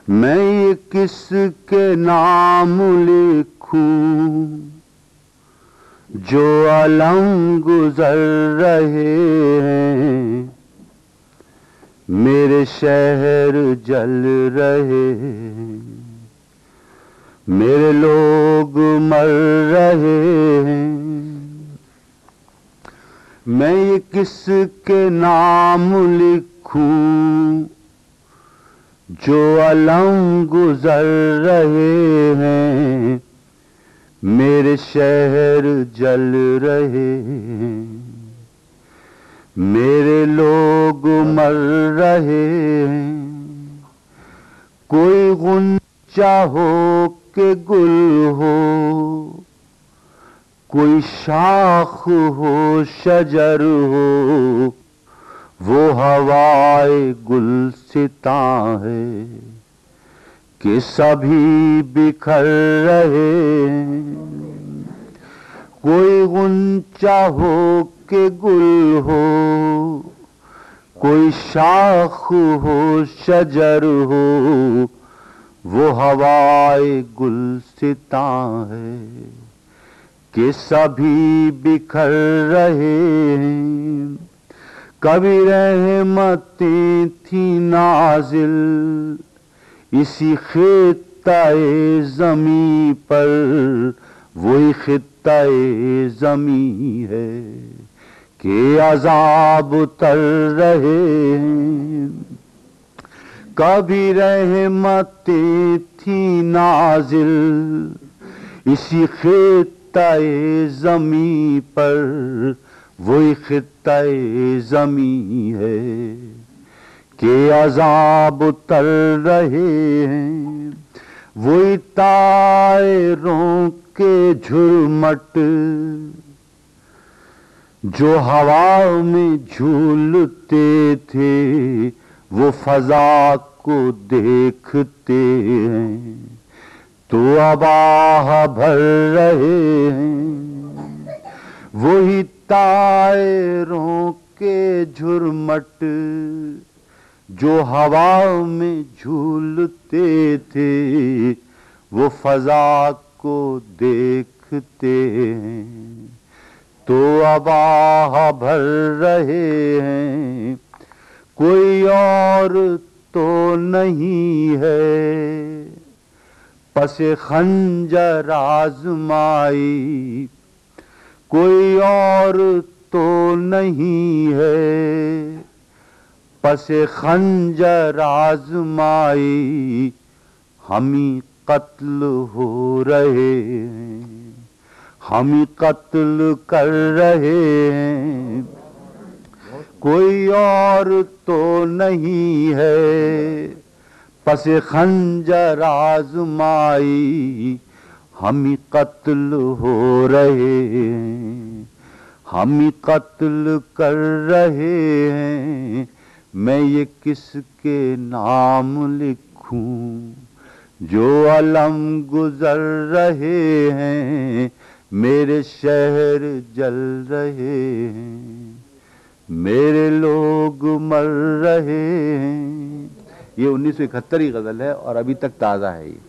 میں یہ کس کے نام لکھوں جو علم گزر رہے ہیں، میرے شہر جل رہے ہیں، میرے لوگ مر رہے ہیں۔ میں یہ کس کے نام لکھوں جو علم گزر رہے ہیں، میرے شہر جل رہے ہیں، میرے لوگ مر رہے ہیں۔ کوئی غنچہ ہو کہ گل ہو، کوئی شاخ ہو شجر ہو، وہ ہوائے گلستاں ہے کہ سبھی بکھر رہے ہیں۔ کوئی غنچہ ہو کہ گل ہو، کوئی شاخ ہو شجر ہو، وہ ہوائے گلستاں ہے کہ سبھی بکھر رہے ہیں۔ کبھی رحمتیں تھیں نازل اسی خطہ زمیں پر، وہی خطہ زمیں ہے کہ عذاب اتر رہے ہیں۔ کبھی رحمتیں تھیں نازل اسی خطہ زمیں پر، وہی خطہ زمیں ہے کہ عذاب اتر رہے ہیں۔ وہی طائروں کے جھرمٹ جو ہوا میں جھولتے تھے، وہ فضا کو دیکھتے ہیں تو اب آہ بھر رہے ہیں۔ وہی طائروں کے جھرمٹ جو ہوا میں جھولتے تھے، وہ فضا کو دیکھتے ہیں تو اب آہ بھر رہے ہیں۔ کوئی اور تو نہیں ہے پس خنجر آزمائی، کوئی اور تو نہیں ہے پس خنجر آزمائی، ہمیں قتل ہو رہے ہیں، ہمیں قتل کر رہے ہیں۔ کوئی اور تو نہیں ہے پس خنجر آزمائی، ہمیں قتل ہو رہے ہیں، ہمیں قتل کر رہے ہیں۔ میں یہ کس کے نام لکھوں جو علم گزر رہے ہیں، میرے شہر جل رہے ہیں، میرے لوگ مر رہے ہیں۔ یہ 1971 غزل ہے اور ابھی تک تازہ ہے یہ۔